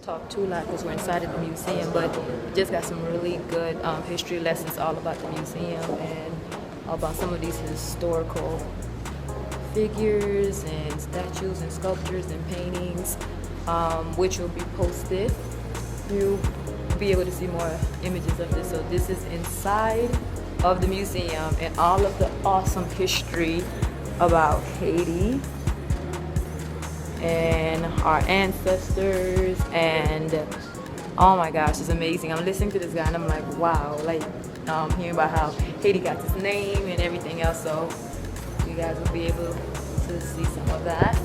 talk too loud because we're inside of the museum, but just got some really good history lessons all about the museum and about some of these historical figures and statues and sculptures and paintings, which will be posted. You'll be able to see more images of this. So this is inside of the museum and all of the awesome history about Haiti and our ancestors, and oh my gosh, it's amazing. I'm listening to this guy and I'm like, wow, like hearing about how Haiti got its name and everything else. So you guys will be able to see some of that.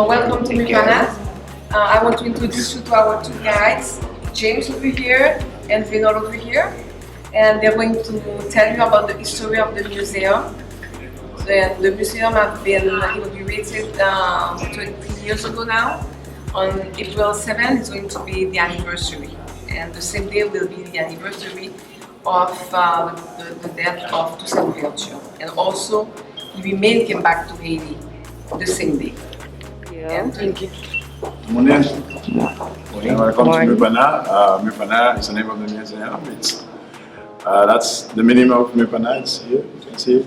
Welcome to MUSIK. I want to introduce you to our two guides, James over here and Vinod over here, and they're going to tell you about the history of the museum. The museum has been inaugurated 20 years ago now. On April 7th is going to be the anniversary, and the same day will be the anniversary of the death of Toussaint Louverture, and also the remain came back to Haiti the same day. Yeah, thank you. Morning. Welcome to MUPANA. MUPANA is the name of the museum. That's the meaning of MUPANA. It's here. You can see it.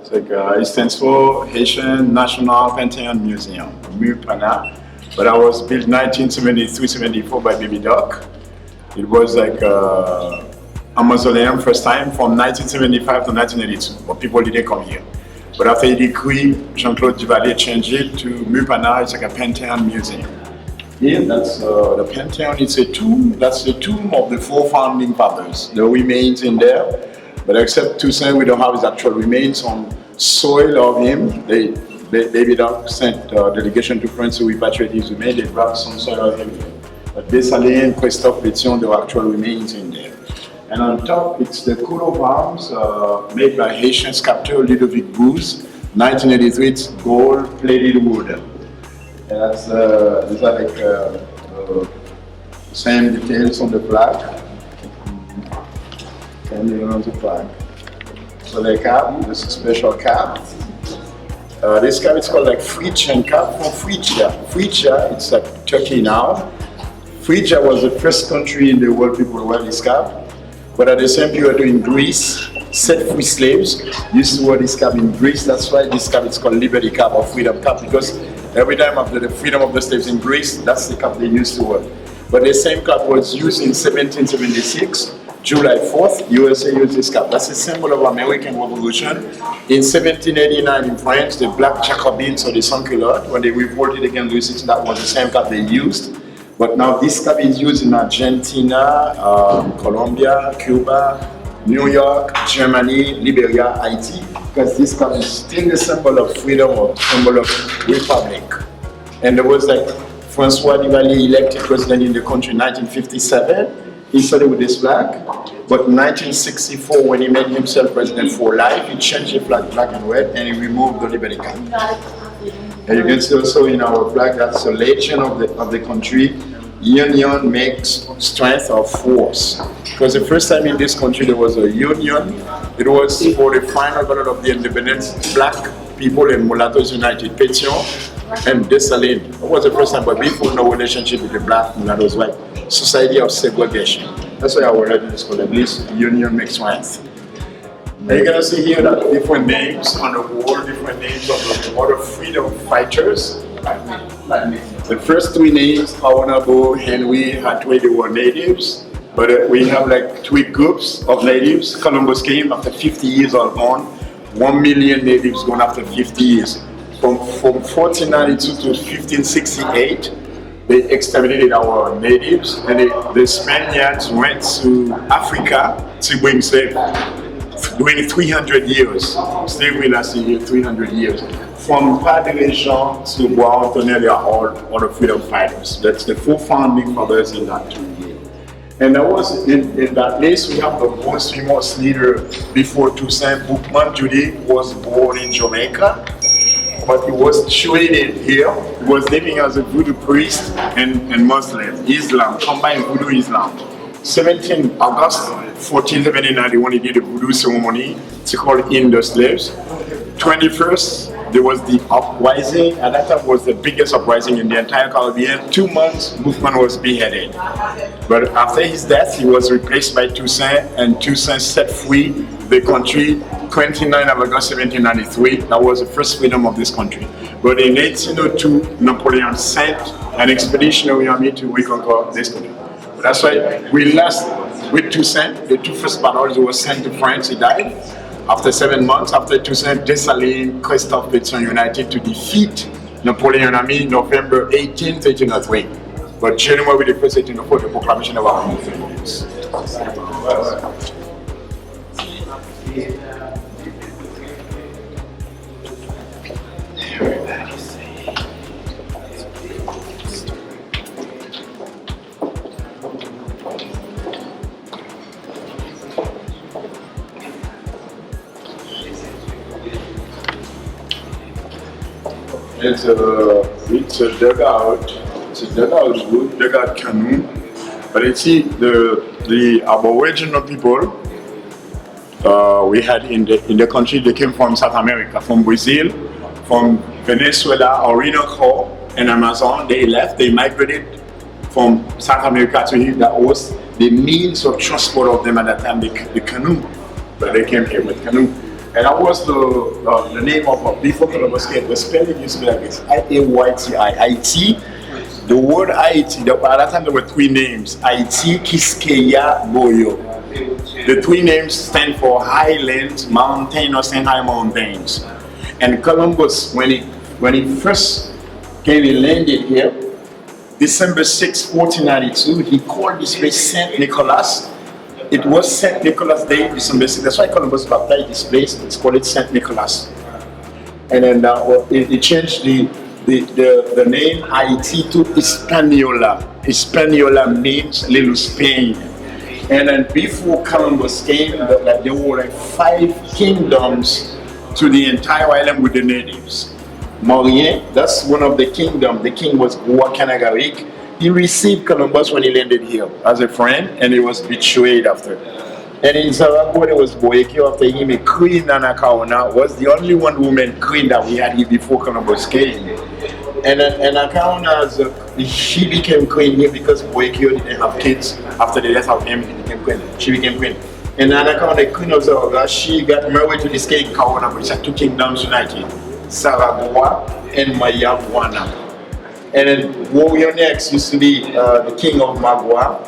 It's like it stands for Haitian National Panthéon Museum, MUPANA. But I was built 1973-74 by Baby Doc. It was like a mausoleum first time from 1975 to 1982, but people didn't come here. But after a decree, Jean-Claude Duvalier changed it to MUPANA. It's like a Panthéon museum. Here, that's the Panthéon. It's a tomb. That's the tomb of the four founding fathers. The remains in there, but except Toussaint, we don't have his actual remains on soil of him. Baby Doc sent a delegation to France to repatriate his remains. They brought some soil of him. But Dessalines, Christophe Pétion, the actual remains in there. And on top, it's the coat of arms made by Haitian sculptor Ludovic Bouze, 1983. It's gold-plated wood. And that's these are like same details on the flag. And you on the flag. So the cap, this is a special cap. This cap is called like Phrygian cap from Phrygia. Phrygia, it's like Turkey now. Phrygia was the first country in the world people wear this cap. But at the same period in Greece, set free slaves used to wear this cap in Greece. That's why this cap is called Liberty Cap or Freedom Cap, because every time after the freedom of the slaves in Greece, that's the cap they used to wear. But the same cap was used in 1776, July 4th, USA used this cap. That's a symbol of American Revolution. In 1789 in France, the Black Jacobins or the Sans-Culottes, when they revolted against Louis XVI, that was the same cap they used. But now this cap is used in Argentina, Colombia, Cuba, New York, Germany, Liberia, Haiti, because this cap is still the symbol of freedom or symbol of republic. And there was like François Duvalier elected president in the country in 1957. He started with this flag. But in 1964, when he made himself president for life, he changed the flag black and red and he removed the Liberty Cap. And you can see also in our flag, that's the legend of the country. Union makes strength of force. Because the first time in this country there was a union, it was for the final battle of the independence, black people and mulattoes united, Pétion and Dessalines. It was the first time, but before no relationship with the black mulattoes, white society of segregation. That's why our legend is called, at least union makes strength. And you're gonna see here that different names on the wall, different names of the other freedom fighters. The first three names, Honorable Henry Hathaway, they were natives, but we have like three groups of natives. Columbus came after 50 years all gone. 1 million natives gone after 50 years. From 1492 to 1568, they exterminated our natives, and the Spaniards went to Africa to bring slaves. During 300 years, slavery lasted here 300 years. From Padre Jean to Bois Antonel, they are all the freedom fighters. That's the four founding fathers in that 2 years. And that was in that place we have the most famous leader before Toussaint. Boukman Judy was born in Jamaica, but he was traded here. He was living as a voodoo priest and Muslim, Islam, combined voodoo Islam. 17 August 1479, when he did a voodoo ceremony, it's called In the Slaves. 21st, there was the uprising, and that time was the biggest uprising in the entire Caribbean. 2 months, Boukman was beheaded. But after his death, he was replaced by Toussaint, and Toussaint set free the country 29 of August 1793. That was the first freedom of this country. But in 1802, Napoleon sent an expeditionary army to reconquer this country. That's why we lost with Toussaint. The 2 first battles were sent to France. He died. After 7 months, after Toussaint, Dessalines, Christophe Pétion united to defeat Napoleon army November 18, 1803. But January the 1st, 1804, the proclamation of our independence. It's a dugout. It's a dugout wood, dugout canoe. But you see, the Aboriginal people we had in the country, they came from South America, from Brazil, from Venezuela, Orinoco, and Amazon. They left. They migrated from South America to here. That was the means of transport of them at that time, the canoe. But they came here with canoe. And that was the name of before Columbus came. The spelling used to be like this: Haiti, Haiti. The word Haiti. At that time there were 3 names: Haiti, Quisqueya, Boyo. The 3 names stand for highlands, mountainous, and high mountains. And Columbus, when he first came, he landed here, December 6, 1492. He called this place Saint Nicholas. It was Saint Nicholas Day, December 6th. That's why Columbus baptized this place. It's called Saint Nicholas. And then he changed the name Haiti to Hispaniola. Hispaniola means Little Spain. And then before Columbus came, there were like 5 kingdoms to the entire island with the natives. Maurien, that's one of the kingdoms. The king was Guacanagaric. He received Columbus when he landed here as a friend, and he was betrayed after. And in Zaragoza, there was Boekio after him. A queen, Nana Kaona, was the only one woman queen that we had here before Columbus came. And Kaona, she became queen here because Boekio didn't have kids. After the death of him, he became queen. She became queen. And Nana Kaona, the queen of Zaragoza, she got married to this king Kaona, which had 2 kingdoms united, Zaragoza and Mayabuana. And then warrior next used to be the king of Magua.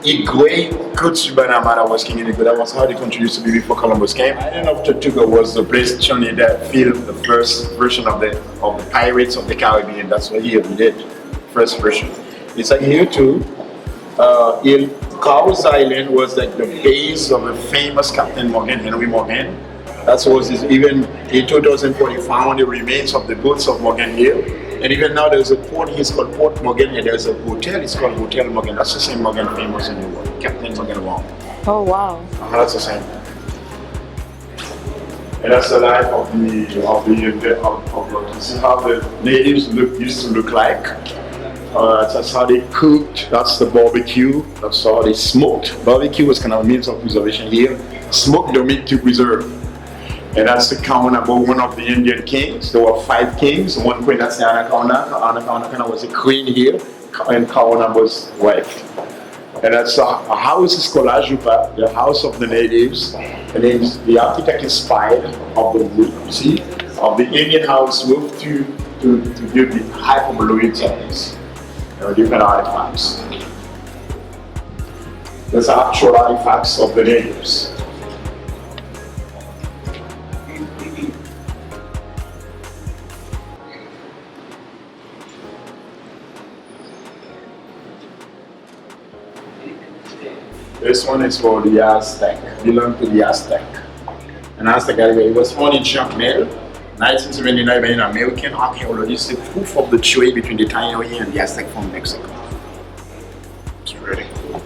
Igwe Kutsubanamada was king in Igwe. That was how the country used to be before Columbus came. Island of Tortuga was the place Johnny that filmed the first version of the Pirates of the Caribbean. That's what he did, first version. It's like here too. Cowes Island was like the base of the famous Captain Morgan, Henry Morgan. That was even in 2040 found the remains of the boats of Morgan here. And even now there's a port here called Port Morgan, and there's a hotel, it's called Hotel Morgan. That's the same Morgan famous in the world, Captain Morgan Wong. Oh wow. That's the same. And that's the life of this is how the natives used to look like. That's how they cooked, that's the barbecue, that's how they smoked. Barbecue was kind of a means of preservation here. Smoked the meat to preserve. And that's the count about one of the Indian kings. There were 5 kings, 1 queen, that's the Anakauna. Anakauna was a queen here, and Kauna was wife. And that's a house is called Ajupa, the house of the natives. And then the architect inspired of the wood, you see, of the Indian house roof to build the hyperboloid tiles. There are different artifacts. There's actual artifacts of the natives. This one is for the Aztec, belonged to the Aztec. An Aztec it was found in Jacmel, 1979 by an American archaeologist, the proof of the trade between the Taino and the Aztec from Mexico. It's really cool.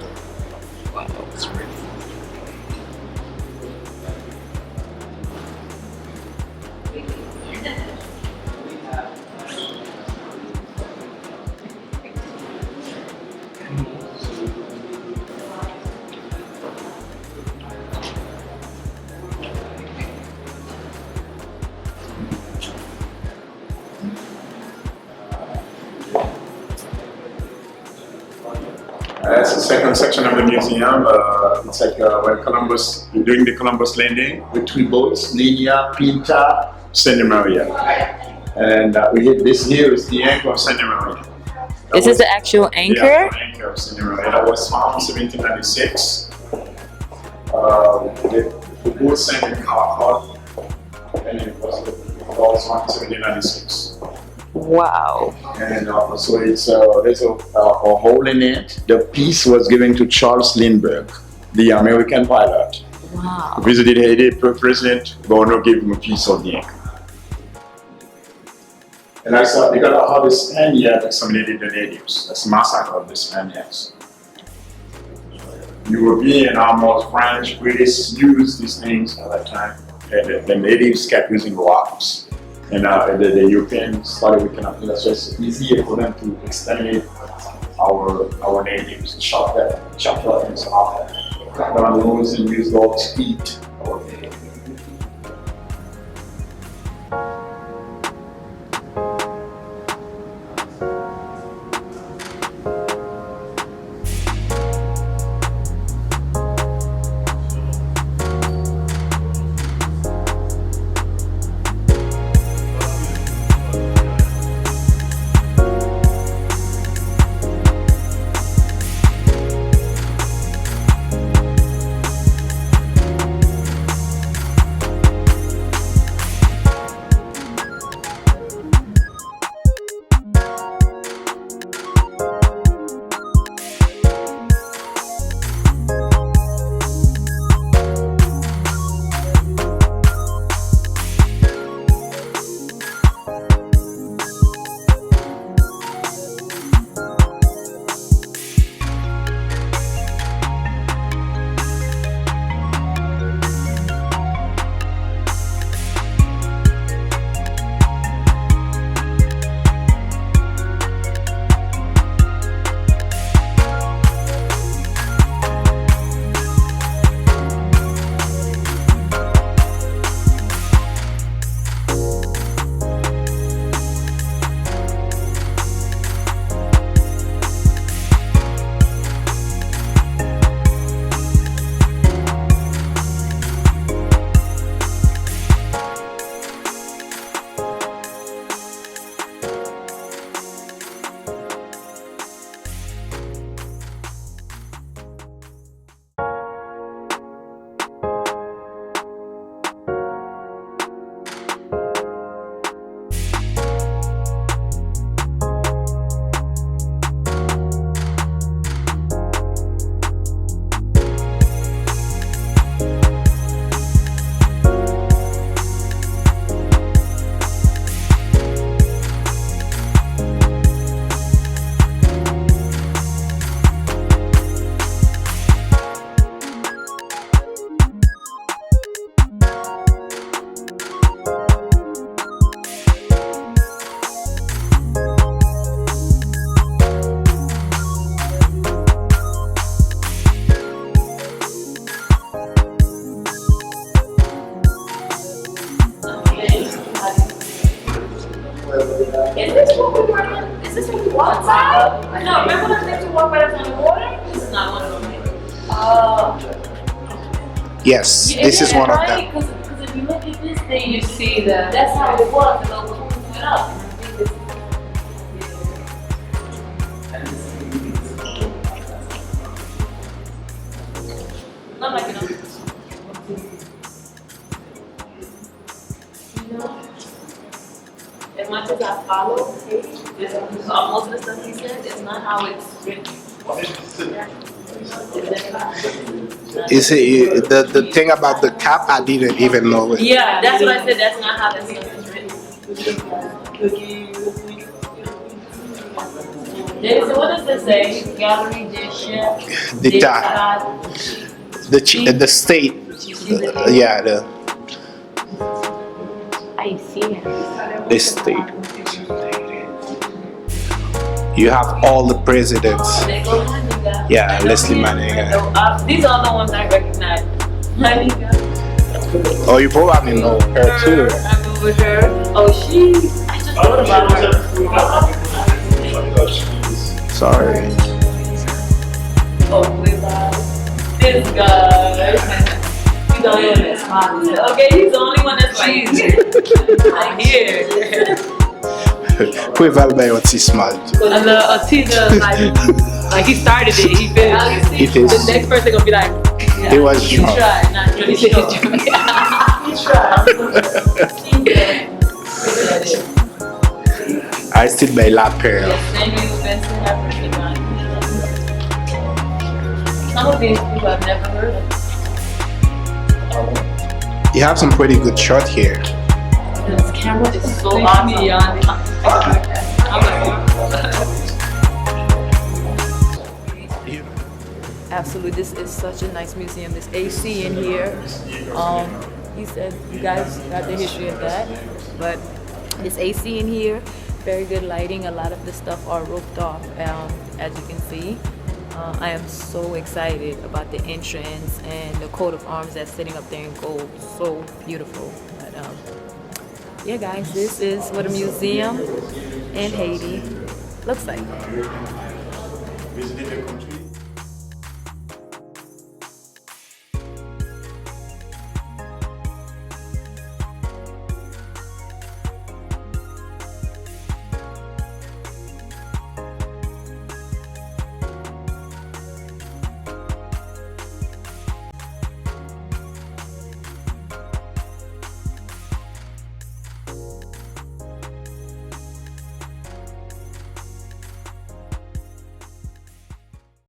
That's the second section of the museum. It's like when Columbus, during the Columbus landing with three boats, Linia, Pinta, Santa Maria. And we hit this here is the anchor of Santa Maria. This is the actual anchor? Yeah, the anchor of Santa Maria. That was found in 1796. The boat sank in Calicut, and it was found in 1796. Wow. And so it's there's a hole in it. The piece was given to Charles Lindbergh, the American pilot. Wow. Visited Haiti, President Governor gave him a piece of the anchor. And I saw because of how the Spaniards exterminated the natives. That's massacre of the Spaniards. European, almost French, British used these things at that time. The natives kept using rocks. And the Europeans started with kind of, it's just easier for them to exterminate our natives, chop their things off, cut down the nose and use dogs to eat our natives. Is this when you walk outside? No, remember when they walk right up on the water? This is not one of them. Yes, Yeah, this is one of right? them. Because if you look at this thing, you see that that's how it was. And those cones went up. And I think this. Not like enough. You know, as much as I follow Haiti, most of the stuff he said, it's not how it's written. You see, the thing about the cap, I didn't even know it. Yeah, that's what I said. That's not how that stuff is written. Then, so what does this say? Gallery de chef. The state, yeah, I see. the state. You have all the presidents. Yeah, Leslie Manning. These are the ones I recognize. Manika. Oh, you probably know her too. I remember her. Oh, she. I just thought about her. Sorry. Oh, this guy. He's the only one that's smiling. Okay, he's the only one that's like, I'm here. Pwè val bay autismal. And the teacher, like he started it, he finished. It is. The next person gonna be like, It was he drunk. tried, not really sure. He tried. Aristide bay la perle. Some of these people I've never heard of. You have some pretty good shot here. This camera is so awesome. Absolutely, this is such a nice museum. There's AC in here. He said you guys got the history of that, but there's AC in here. Very good lighting. A lot of the stuff are roofed off, as you can see. I am so excited about the entrance and the coat of arms that's sitting up there in gold. So beautiful. But, yeah, guys, this is what a museum in Haiti looks like.